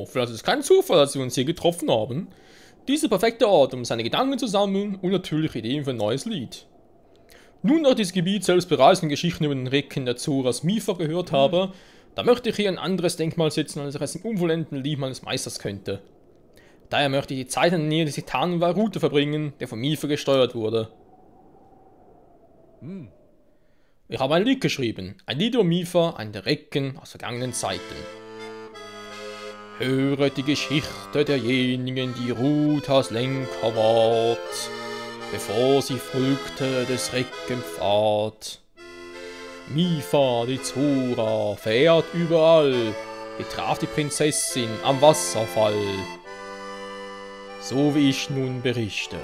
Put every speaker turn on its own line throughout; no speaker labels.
Oh, vielleicht ist es kein Zufall, dass wir uns hier getroffen haben. Dieser perfekte Ort, um seine Gedanken zu sammeln und natürlich Ideen für ein neues Lied. Nun, da ich dieses Gebiet selbst bereits in Geschichten über den Recken der Zoras Mifa gehört habe, da möchte ich hier ein anderes Denkmal setzen, als ich es im unvollendeten Lied meines Meisters könnte. Daher möchte ich die Zeit in der Nähe des Titanen Varuta verbringen, der von Mifa gesteuert wurde. Ich habe ein Lied geschrieben, ein Lied über Mifa, einen der Recken aus vergangenen Zeiten. Höret die Geschichte derjenigen, die Rutas Lenker ward, bevor sie folgte des Recken Pfad. Mifa, die Zora, verehrt überall, betraf die Prinzessin am Wasserfall. So wie ich nun berichte.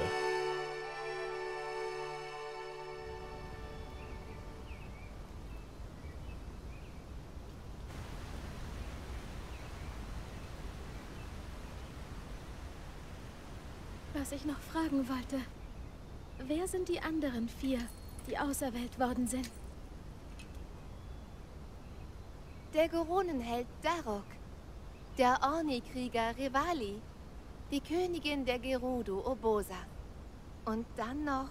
Was ich noch fragen wollte. Wer sind die anderen 4, die auserwählt worden sind?
Der Goronenheld Darok, der Orni-Krieger Revali, die Königin der Gerudo Obosa und dann noch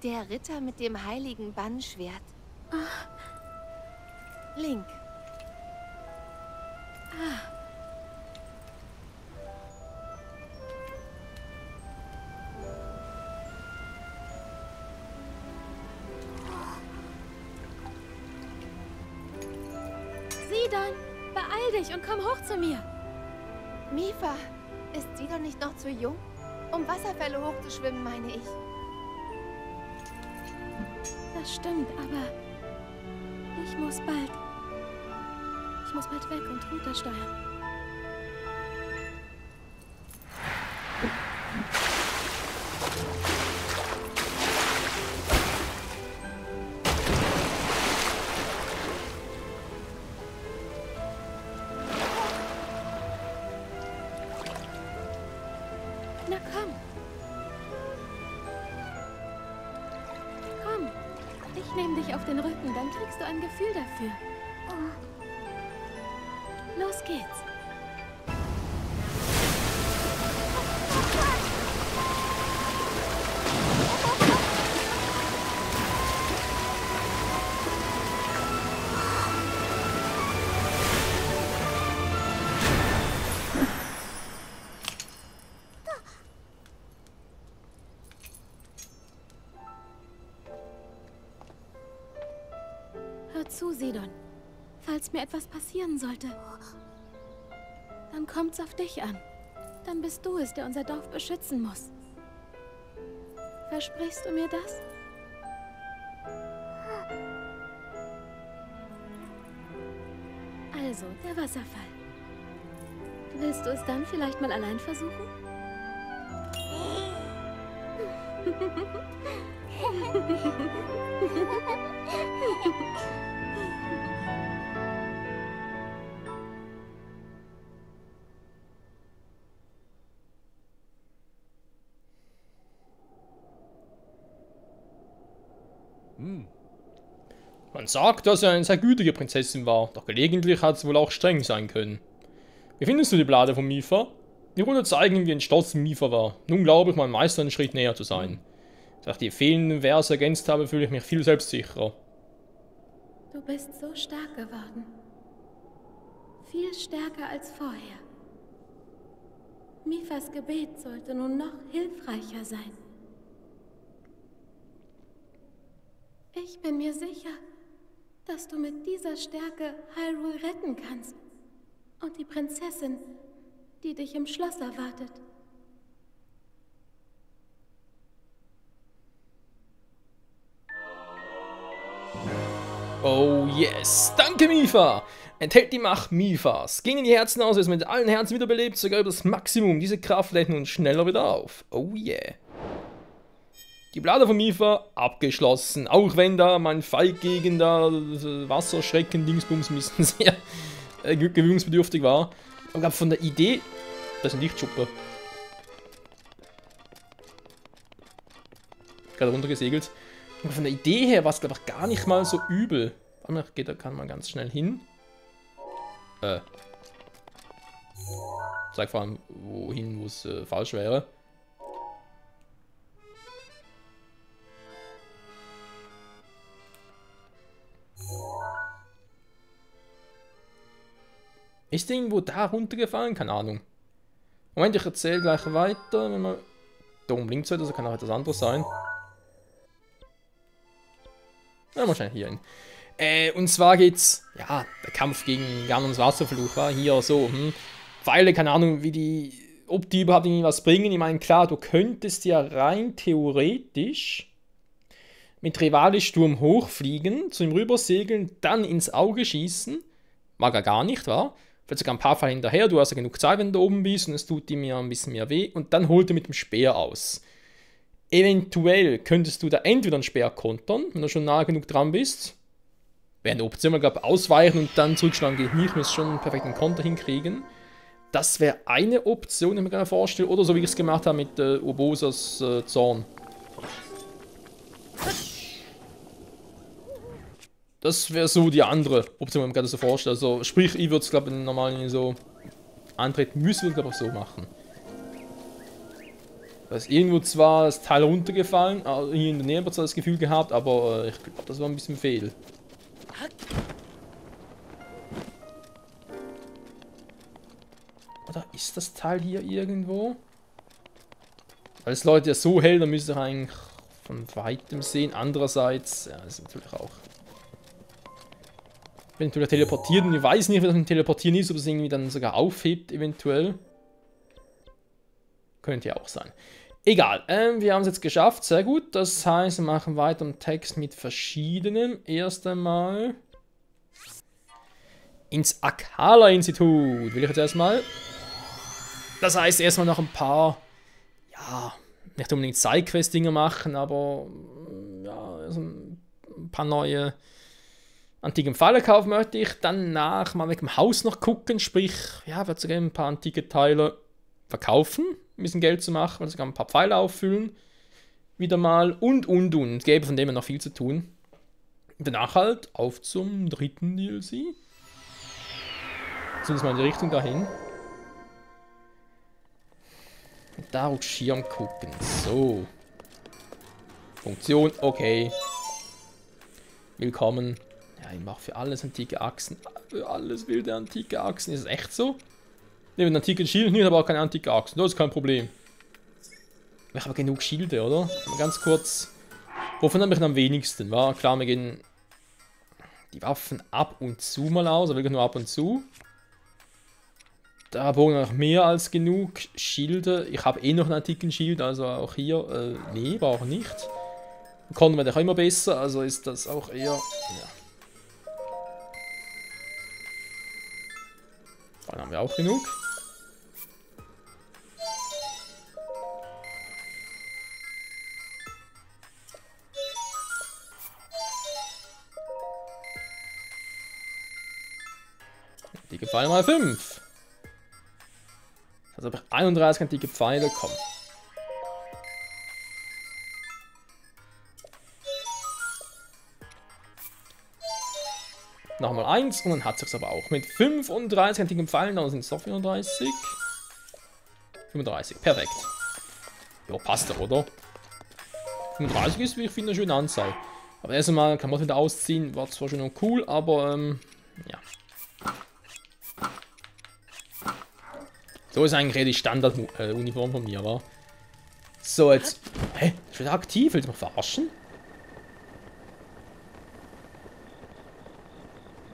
der Ritter mit dem heiligen Bannschwert. Link.
Sidon, beeil dich und komm hoch zu mir.
Mifa, ist sie doch nicht noch zu jung, um Wasserfälle hochzuschwimmen, meine ich.
Das stimmt, aber ich muss bald weg und runtersteuern. Na komm. Komm. Ich nehme dich auf den Rücken, dann kriegst du ein Gefühl dafür. Los geht's. Hör zu, Sidon. Falls mir etwas passieren sollte, dann kommt's auf dich an. Dann bist du es, der unser Dorf beschützen muss. Versprichst du mir das? Also, der Wasserfall. Willst du es dann vielleicht mal allein versuchen?
Man sagt, dass er eine sehr gütige Prinzessin war, doch gelegentlich hat sie wohl auch streng sein können. Wie findest du die Blade von Mifa? Die Runde zeigen, wie entschlossen Mifa war. Nun glaube ich, meinem Meister einen Schritt näher zu sein. Da ich die fehlenden Verse ergänzt habe, fühle ich mich viel selbstsicherer.
Du bist so stark geworden. Viel stärker als vorher. Mifas Gebet sollte nun noch hilfreicher sein. Ich bin mir sicher, dass du mit dieser Stärke Hyrule retten kannst. Und die Prinzessin, die dich im Schloss erwartet.
Oh yes, danke Mifa! Enthält die Macht Mifas. Gehen in die Herzen aus, es mit allen Herzen wiederbelebt, sogar über das Maximum. Diese Kraft lädt nun schneller wieder auf. Oh yeah. Die Blade von Mifa abgeschlossen. Auch wenn da mein feigegender Wasserschrecken-Dingsbums ein bisschen sehr gewöhnungsbedürftig war. Aber glaub, von der Idee. Das ist ein Lichtschuppe. Gerade runtergesegelt. Und von der Idee her war es, glaube ich, gar nicht mal so übel. Da kann man ganz schnell hin. Zeig vor allem wohin, wo es falsch wäre. Ist irgendwo da runtergefallen? Keine Ahnung. Moment, ich erzähle gleich weiter. Wenn man da oben links also kann auch etwas anderes sein. Ja, wahrscheinlich hier hin. Und zwar geht's, ja, der Kampf gegen Ganons Wasserfluch war hier so, Pfeile, keine Ahnung, ob die überhaupt irgendwas bringen. Ich meine, klar, du könntest ja rein theoretisch mit Rivali-Sturm hochfliegen, zu ihm rübersegeln, dann ins Auge schießen. Mag er gar nicht, wa? Vielleicht sogar ein paar Fall hinterher, du hast ja genug Zeit, wenn du oben bist und es tut ihm ja ein bisschen mehr weh und dann holt er mit dem Speer aus. Eventuell könntest du da entweder einen Speer kontern, wenn du schon nah genug dran bist. Wäre eine Option, ich glaube, ausweichen und dann zurückschlagen geht nicht, müsst schon einen perfekten Konter hinkriegen. Das wäre eine Option, die ich mir gerne vorstelle. Oder so wie ich es gemacht habe mit Urbosas Zorn. Das wäre so die andere Option, die ich mir gerade so vorstelle. Also, sprich, ich würde es, glaube ich, normal so antreten müssen, würde ich, glaube ich, so machen. Da ist irgendwo zwar das Teil runtergefallen, hier in der Nähe hat das Gefühl gehabt, aber ich glaube, das war ein bisschen fehl. Oder ist das Teil hier irgendwo? Weil es Leute ja so hell, dann müsste ich eigentlich von weitem sehen. Andererseits, ja, das ist natürlich auch. Wenn du teleportiert und ich weiß nicht, wie das mit Teleportieren ist, ob es irgendwie dann sogar aufhebt, eventuell. Könnte ja auch sein. Egal, wir haben es jetzt geschafft, sehr gut. Das heißt, wir machen weiter im Text mit verschiedenen. Erst einmal ins Akala-Institut. Will ich jetzt erstmal. Das heißt, erstmal noch ein paar, ja, nicht unbedingt Sidequest-Dinger machen, aber ja, also ein paar neue antiken Pfeile kaufen möchte ich. Danach mal weg dem Haus noch gucken, sprich, ja, wird sogar ein paar antike Teile verkaufen, ein bisschen Geld zu machen, also sogar ein paar Pfeile auffüllen, wieder mal und. Gäbe von dem her noch viel zu tun. Danach halt auf zum dritten DLC. Zumindest mal in die Richtung dahin. Und da auf Schirm gucken. So. Funktion, okay. Willkommen. Ja, ich mache für alles antike Achsen. Für alles wilde antike Achsen. Ist es echt so? Ne, mit antiken Schilden nicht, aber auch keine antike Achsen. Das ist kein Problem. Ich habe genug Schilde, oder? Mal ganz kurz. Wovon habe ich am wenigsten? War klar, wir gehen die Waffen ab und zu mal aus, aber wirklich nur ab und zu. Da brauchen wir noch mehr als genug Schilde. Ich habe eh noch einen antiken Schild, also auch hier. Nee, brauche ich nicht. Konnten wir doch immer besser, also ist das auch eher. Ja. Dann haben wir auch genug. Die gefallen mal 5. Also 31 antike Pfeile kommen. Nochmal 1 und dann hat es aber auch. Mit 35 antiken Pfeilen, dann sind es doch 34. 35, perfekt. Ja, passt doch, oder? 35 ist, wie ich finde, eine schöne Anzahl. Aber erst einmal kann man wieder ausziehen, war zwar schon noch cool, aber ja. So ist eigentlich eher die Standard-Uniform von mir, wa? So, jetzt. Hä? Ist wieder aktiv? Willst du mich verarschen?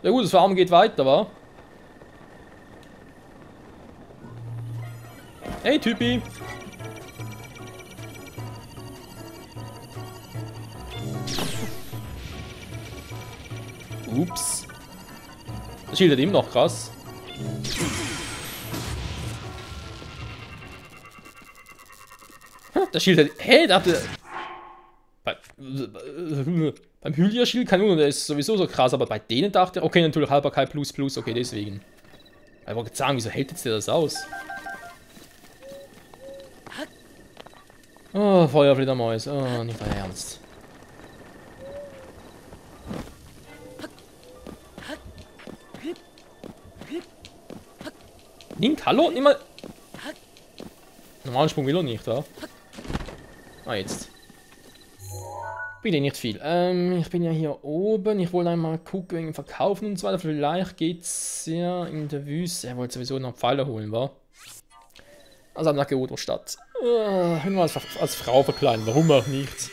Ja gut, das Farmen geht weiter, wa? Hey, Typi! Ups. Das Schild hat immer noch krass. Das Schild hat. Hä? Der hatte. Beim Hylia-Schild Kanone, der ist sowieso so krass, aber bei denen dachte ich. Okay, natürlich Haltbarkeit plus, okay, deswegen. Ich wollte sagen, wieso hält jetzt der das aus? Oh, Feuerfledermäuse. Oh, nicht dein Ernst. Link, hallo? Nimm mal. Normalen Sprung will er nicht, ja? Ah, jetzt. Bitte nicht viel. Ich bin ja hier oben. Ich wollte einmal gucken wegen Verkaufen und so weiter. Vielleicht geht's ja in der Wüste. Er wollte sowieso noch Pfeile holen, wa? Also nach Geodo-Stadt. Wenn wir als Frau verkleiden, warum auch nicht?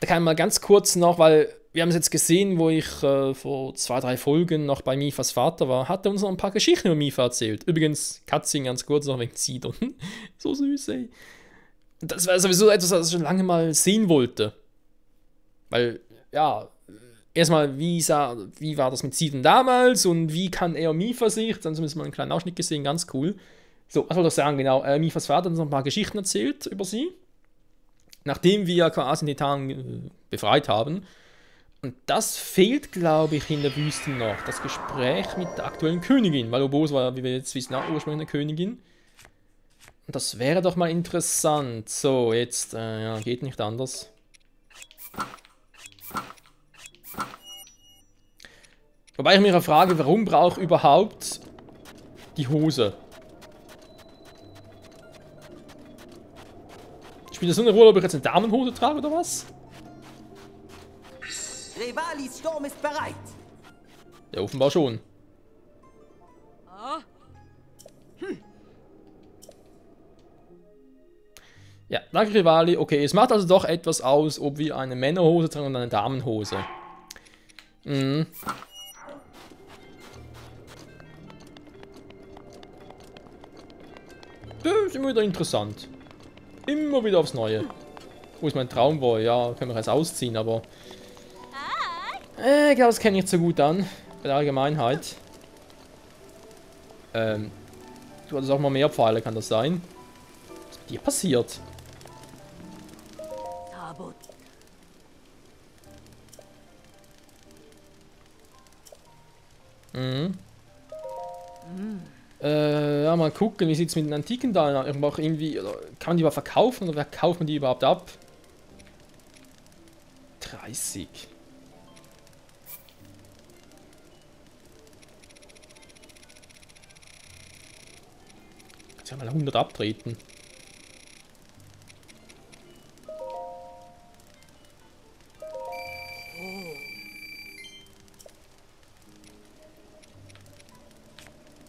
Da kann ich mal ganz kurz noch, weil wir haben es jetzt gesehen, wo ich vor 2, 3 Folgen noch bei Mifas Vater war, hat er uns noch ein paar Geschichten über Mifa erzählt. Übrigens, Cutscene ganz kurz noch wegen Zidon. So süß, ey. Das war sowieso etwas, was ich schon lange mal sehen wollte. Weil, ja, erstmal, wie war das mit Zidon damals und wie kann er Mifa sich, dann zumindest mal einen kleinen Ausschnitt gesehen, ganz cool. So, was wollte ich sagen, genau, Mifas Vater hat uns noch ein paar Geschichten erzählt über sie. Nachdem wir quasi den Titan befreit haben. Und das fehlt, glaube ich, in der Wüste noch. Das Gespräch mit der aktuellen Königin. Weil Obos war, wie wir jetzt wissen, auch ursprünglich eine Königin. Und das wäre doch mal interessant. So, jetzt, ja, geht nicht anders. Wobei ich mich auch frage, warum braucht überhaupt die Hose? Spielt das so eine Rolle, ob ich jetzt eine Damenhose trage oder was?
Revalis Sturm ist bereit.
Ja, offenbar schon. Ja, danke Rivali. Okay, es macht also doch etwas aus, ob wir eine Männerhose tragen und eine Damenhose. Mhm. Das ist immer wieder interessant. Immer wieder aufs Neue. Wo ist mein Traumboy? Ja, können wir jetzt ausziehen, aber... ich glaube, das kenne ich nicht so gut an. Bei der Allgemeinheit. Du hattest auch mal mehr Pfeile, kann das sein? Was ist mit dir passiert? Mhm. Ja, mal gucken, wie sieht es mit den Antiken da aus? Irgendwie, kann man die überhaupt verkaufen oder wer kauft man die überhaupt ab? 30. Kannst ja mal 100 abtreten.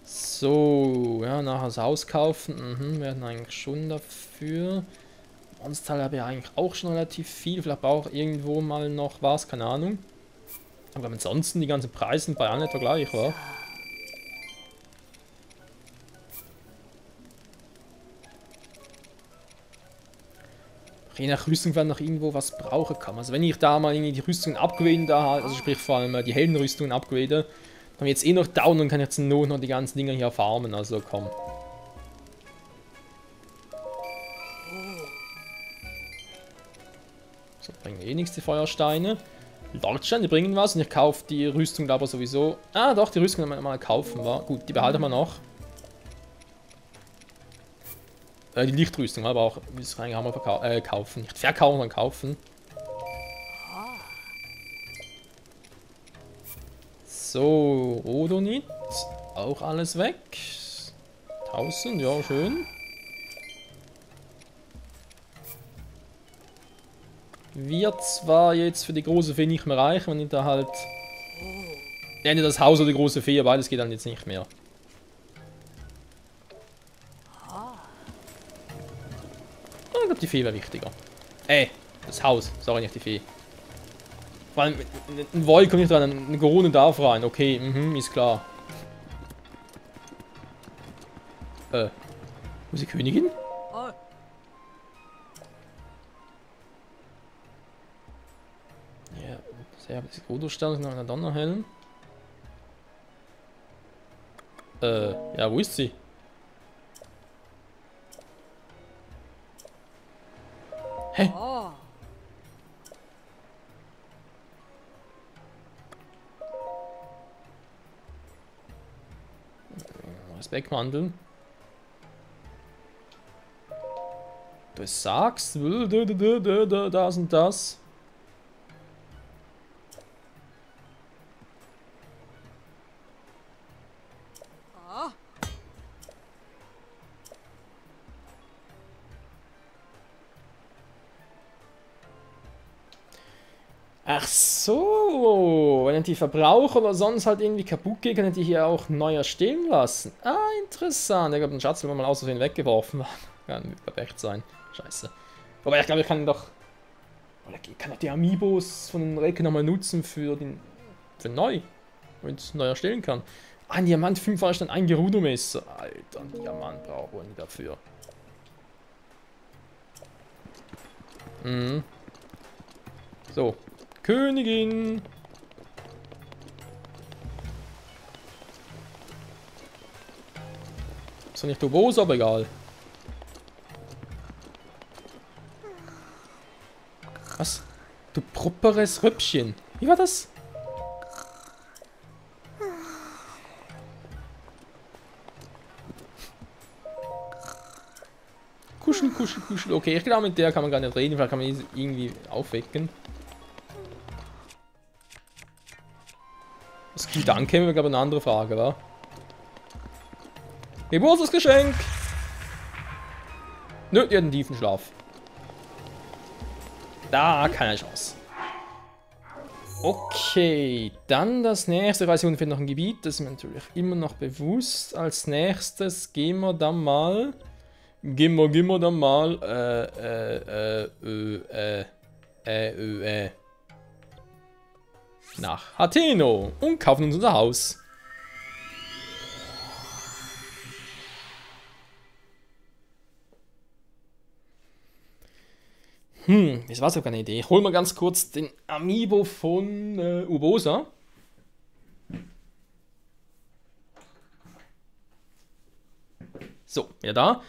So, ja, nachher das Haus kaufen. Werden eigentlich schon dafür. Monsterteile habe ich eigentlich auch schon relativ viel. Vielleicht brauche ich irgendwo mal noch was, keine Ahnung. Aber ansonsten die ganzen Preise sind bei allen etwa gleich, wa? Je nach Rüstung, wenn noch irgendwo was brauchen kann. Also wenn ich da mal irgendwie die Rüstungen upgraden da, also sprich vor allem die Heldenrüstungen upgrade, dann jetzt eh noch down und kann jetzt nur noch die ganzen Dinger hier farmen, also komm. So, bringen eh nichts die Feuersteine. Lordsteine, die bringen was und ich kaufe die Rüstung aber sowieso. Ah doch, die Rüstung mal kaufen, war gut, die behalten wir noch. Die Lichtrüstung, aber auch, müssen wir eigentlich kaufen. Nicht verkaufen, sondern kaufen. So, Rodonit. Auch alles weg. 1000, ja, schön. Wird zwar jetzt für die große Fee nicht mehr reichen, wenn ich da halt... Ja, nicht das Haus oder die große Fee, beides geht dann jetzt nicht mehr. Ich glaube, die Fee wäre wichtiger. Das Haus, sorry, nicht die Fee. Vor allem, ein Void kommt nicht rein, eine Corona darf rein. Okay, ist klar. Wo ist die Königin? Ja, sehr ein bisschen Godo-Stern, noch eine Donnerhellen. Ja, wo ist sie? Hä? Respektmandeln. Du sagst, das und das. Ach so, wenn die Verbraucher oder sonst halt irgendwie kaputt gehen, können die hier auch neu erstehen lassen. Ah, interessant. Ich glaube, den Schatz will man mal aus Versehen weggeworfen. Kann echt sein. Scheiße. Wobei, ich glaube, ich kann doch... Oder ich kann doch die Amiibos von den Recken nochmal nutzen für neu. Wenn ich es neu erstellen kann. Ein Diamant 5 war dann ein Gerudo-Messer. Alter, ein Diamant brauchen wir nicht dafür. Mhm. So. Königin! Ist doch nicht Turbos, aber egal. Was? Du properes Rüppchen. Wie war das? Kuschel, kuschel, kuschel. Okay, ich glaube, mit der kann man gar nicht reden. Vielleicht kann man die irgendwie aufwecken. Was gut ankäme, wäre, glaube ich, eine andere Frage, wa? Geburtstagsgeschenk! Nö, die hat einen tiefen Schlaf. Da, keine Chance. Okay, dann das nächste. Ich weiß, hier unten fehlt noch ein Gebiet. Das ist mir natürlich immer noch bewusst. Als nächstes gehen wir dann mal... nach Hateno und kaufen uns unser Haus. Das war sogar eine Idee. Ich hol mal ganz kurz den Amiibo von Urbosa. So, ja da.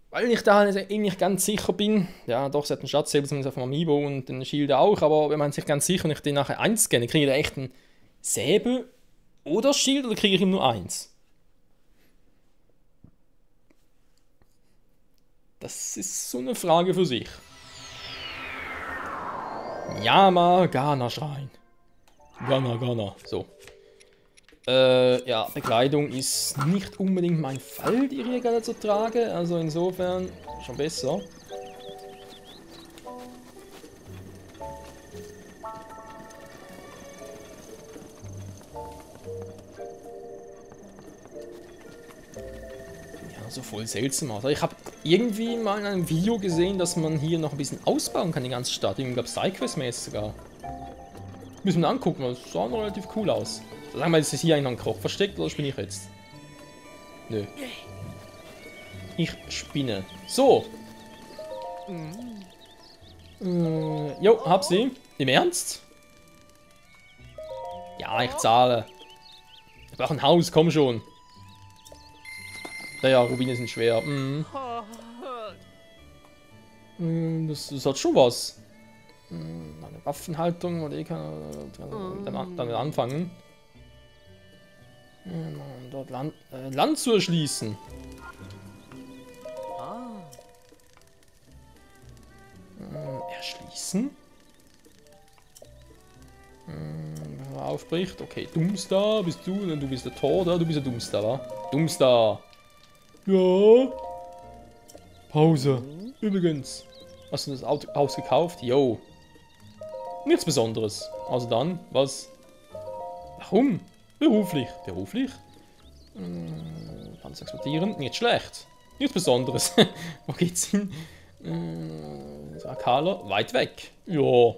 Weil ich da nicht ganz sicher bin. Ja, doch, sie hat einen Schatz, selbst auf dem Amiibo und den Shield auch. Aber wenn man sich ganz sicher nicht den nachher einscanne, kriege ich da echt einen Säbel oder Shield oder kriege ich ihm nur eins? Das ist so eine Frage für sich. Yamagana-Schrein. Gana. So. Ja, Bekleidung ist nicht unbedingt mein Fall, die Regale zu tragen. Also insofern schon besser. Ja, so voll seltsam aus. Ich habe irgendwie mal in einem Video gesehen, dass man hier noch ein bisschen ausbauen kann, die ganze Stadt. Ich glaube, Sidequest-mäßig sogar. Müssen wir angucken, das sah noch relativ cool aus. Sag mal, ist das hier eigentlich noch ein Koch versteckt oder spinne ich jetzt? Nö. Ich spinne. So. Jo, hab sie. Im Ernst? Ja, ich zahle. Ich brauche ein Haus, komm schon. Naja, Rubine sind schwer. Das hat schon was. Eine Waffenhaltung oder ich kann damit anfangen. Dort Land zu erschließen. Erschließen? Wenn man aufbricht. Okay, Doomstar bist du. Du bist der Tor da. Du bist der Doomstar, wa? Doomstar. Ja. Pause. Übrigens. Hast du das Haus gekauft? Yo. Nichts Besonderes. Also dann, was? Warum? Beruflich. Beruflich? Panzer exportieren. Nicht schlecht. Nichts Besonderes. Wo geht's hin? Akala. Weit weg. Ja.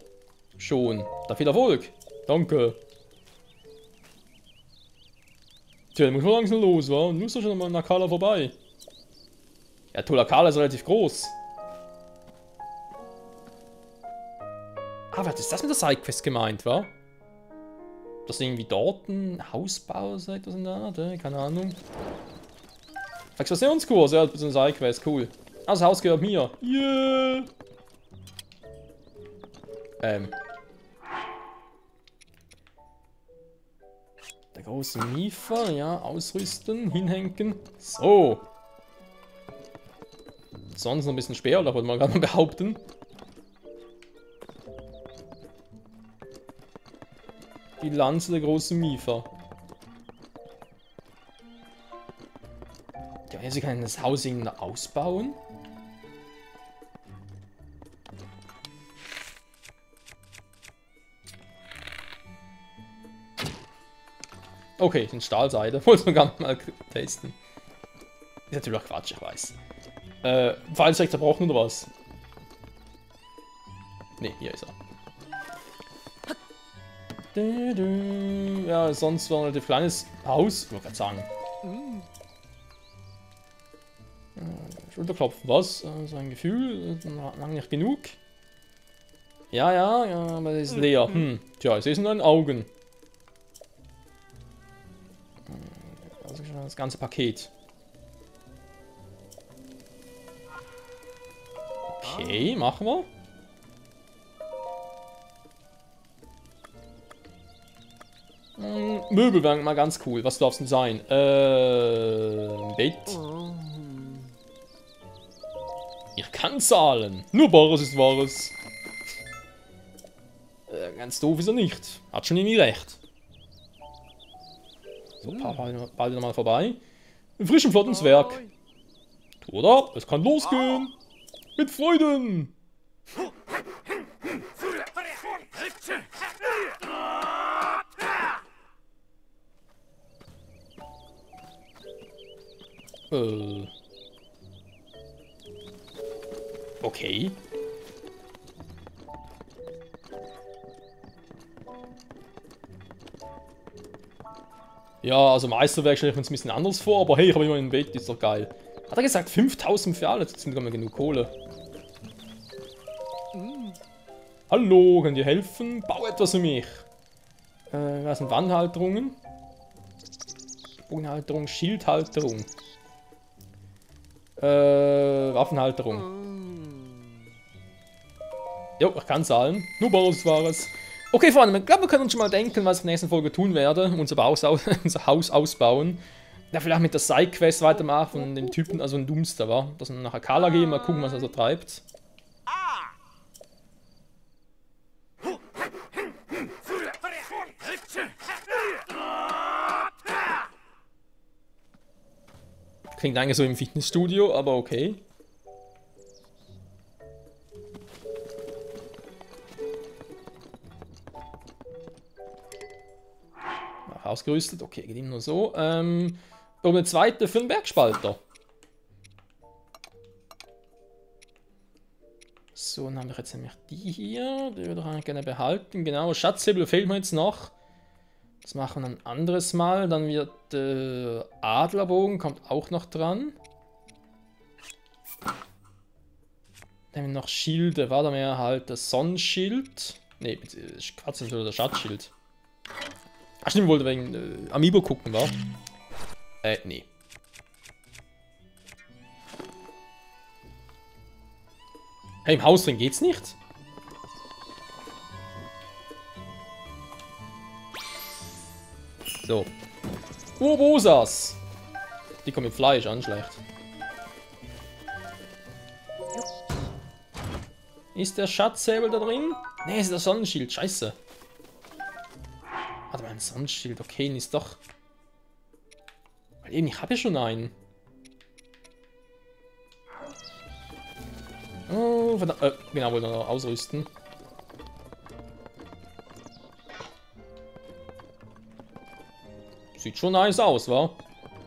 Schon. Da viel Erfolg. Danke. Tja, muss man langsam los, wa? Du musst doch schon mal an Akala vorbei. Ja, Akala ist relativ groß. Ah, was ist das mit der Sidequest gemeint, wa? Das irgendwie dort ein Hausbau oder etwas in der Art, keine Ahnung. Expansionskurs, ja, das ist eine Sidequest, cool. Ah, das Haus gehört mir. Yeah! Der große Miefer, ja, ausrüsten, hinhängen. So. Sonst noch ein bisschen Speer, da wollte man gerade mal behaupten. Die Lanze der großen Miefer. Ja, sie können das Haus irgendwie ausbauen. Okay, sind Stahlseide. Wollte man gar nicht mal testen. Ist natürlich auch Quatsch, ich weiß. Pfeil ist direkt zerbrochen oder was? Ne, hier ist er. Ja, sonst war ein relativ kleines Haus. Ich wollte gerade sagen. Schulterklopfen, was? So ein Gefühl, lang nicht genug. Ja, aber das ist leer. Tja, ich sehe es nur in den Augen. Also schon das ganze Paket. Okay, machen wir. Möbel wären mal ganz cool. Was darf es denn sein? Ein Bett. Ich kann zahlen. Nur Bares ist Wahres. Ganz doof ist er nicht. Hat schon irgendwie recht. So, bald nochmal vorbei. Ein frischen flotten Zwerg. Oder? Es kann losgehen. Mit Freuden. Okay. Ja, also Meisterwerk stelle ich mir jetzt ein bisschen anders vor, aber hey, ich habe immer ein Bett, ist doch geil. Hat er gesagt, 5000 für alle? Das sind gar mal genug Kohle. Hallo, könnt ihr helfen? Bau etwas für mich. Was sind Wandhalterungen? Bogenhalterung, Schildhalterung. Waffenhalterung. Jo, ich kann zahlen. Nur Bares war es. Okay, Freunde, ich glaube, wir können uns schon mal denken, was ich in der nächsten Folge tun werde. Unser Haus ausbauen. Ja, vielleicht mit der Side-Quest weitermachen von dem Typen, also ein Doomster, war. Dass wir nach Akala gehen, mal gucken, was er so treibt. Klingt eigentlich so im Fitnessstudio, aber okay. Ausgerüstet, okay, geht ihm nur so. Und eine zweite für den Bergspalter. So, dann habe ich jetzt nämlich die hier. Die würde ich eigentlich gerne behalten. Genau, Schatzhebel fehlt mir jetzt noch. Das machen wir ein anderes Mal. Dann wird Adlerbogen, kommt auch noch dran. Dann haben wir noch Schilde. War da mehr halt das Sonnenschild. Ne, Quatsch, das der Schatzschild. Ach stimmt, wollte wegen Amiibo gucken, wa? Nee. Hey, im Haus drin geht's nicht? So. Urbosas! Die kommen mit Fleisch an, schlecht. Ist der Schatzsäbel da drin? Ne, ist der Sonnenschild, scheiße. Warte mal, ein Sonnenschild, okay, ist doch... Weil eben, ich habe ja schon einen. Oh, verdammt, genau, wollte noch ausrüsten. Sieht schon nice aus, wa?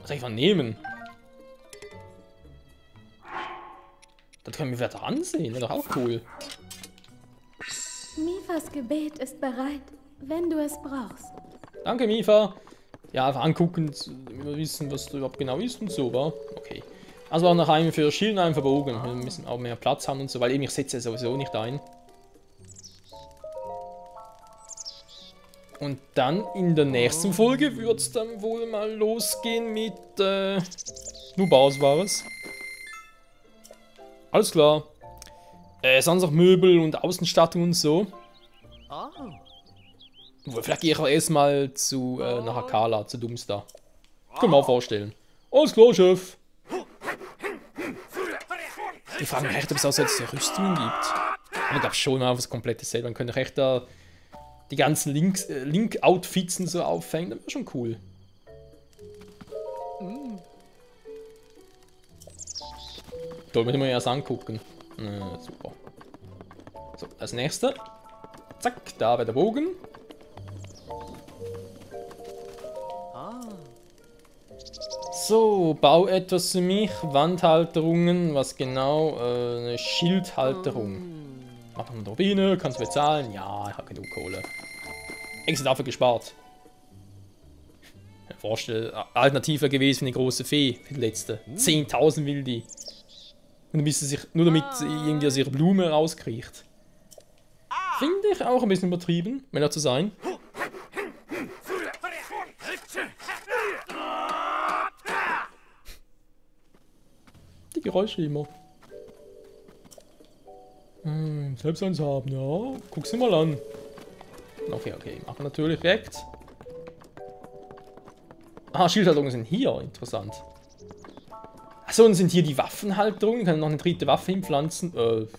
Was soll ich nehmen? Das können wir weiter ansehen, wäre doch auch cool.
Mifas Gebet ist bereit, wenn du es brauchst.
Danke, Mifa. Ja, einfach angucken, wissen, was du überhaupt genau ist und so, wa? Okay. Also auch nach einem für Schild und einem für Bogen. Wir müssen auch mehr Platz haben und so, weil eben ich setze ja sowieso nicht ein. Und dann in der nächsten Folge wird es dann wohl mal losgehen mit Nubaus war es. Alles klar. Sonst auch Möbel und Außenstattung und so. Vielleicht gehe ich auch erstmal zu nach Akala, zu Doomster. Können wir auch vorstellen. Alles klar, Chef. Ich frage mich echt, ob es auch so jetzt Rüstungen gibt. Aber ich glaube schon mal auf das komplette Set. Man könnte echt da die ganzen Link-Outfits und so aufhängen. Das wäre schon cool. Da müssen wir erst angucken. Super. So, als nächster. Zack, da wäre der Bogen. So, bau etwas für mich. Wandhalterungen, was genau? Eine Schildhalterung. Mach noch eine Turbine, kannst du bezahlen? Ja, ich habe genug Kohle. Extra dafür gespart. Vorstelle, Alternative gewesen für eine große Fee, für die letzte. 10.000 will die. Und dann müsste sich, nur damit sie irgendwie aus ihrer Blume rauskriegt. Finde ich auch ein bisschen übertrieben, wenn er zu sein. Die Geräusche immer. Selbst eins haben, ja. Guck's dir mal an. Okay, machen wir natürlich direkt. Ah, Schildhalterungen sind hier, interessant. Achso, und sind hier die Waffenhalterungen. Ich kann noch eine dritte Waffe hinpflanzen. Vielleicht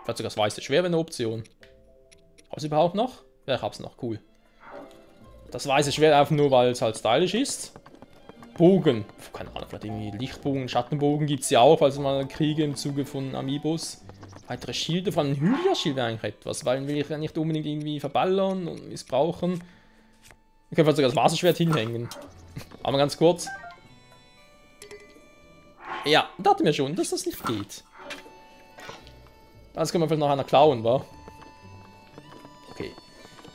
sogar das weiße Schwert wäre eine Option. Hab's überhaupt noch? Ja, ich hab's noch, cool. Das weiße Schwert einfach nur, weil es halt stylisch ist. Bogen. Keine Ahnung, vielleicht irgendwie Lichtbogen, Schattenbogen gibt es ja auch, falls es mal Kriege im Zuge von Amiibos. Weitere Schilde, vor allem ein Hylia-Schild wäre eigentlich etwas, weil will ich ja nicht unbedingt irgendwie verballern und missbrauchen. Ich kann vielleicht sogar das Wasserschwert hinhängen. Aber ganz kurz. Ja, dachte mir schon, dass das nicht geht. Das können wir vielleicht noch einer klauen, wa? Okay.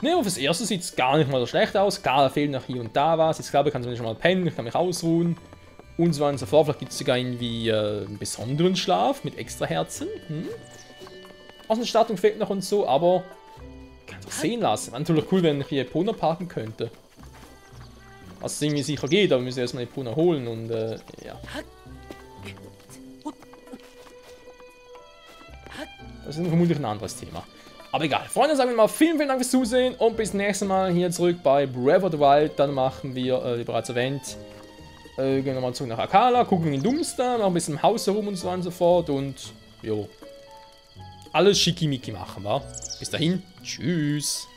Ne, aber fürs Erste sieht es gar nicht mal so schlecht aus. Klar, da fehlt noch hier und da was. Jetzt glaube ich, kann ich schon mal pennen, ich kann mich ausruhen. Und so weiter und so fort. Vielleicht gibt es sogar irgendwie einen besonderen Schlaf mit extra Herzen. Außenstattung fehlt noch und so, aber kann es sehen lassen. Wäre natürlich cool, wenn ich hier Epona parken könnte. Was irgendwie sicher geht, aber wir müssen erstmal Epona holen und ja. Das ist vermutlich ein anderes Thema. Aber egal. Freunde, sagen wir mal vielen Dank fürs Zusehen und bis nächstes Mal hier zurück bei Breath of the Wild. Dann machen wir, wie bereits erwähnt, gehen nochmal zurück nach Akkala, gucken in Doomstar, noch ein bisschen im Haus herum und so weiter und so fort und jo. Alles schickimicki machen, wa? Bis dahin, tschüss.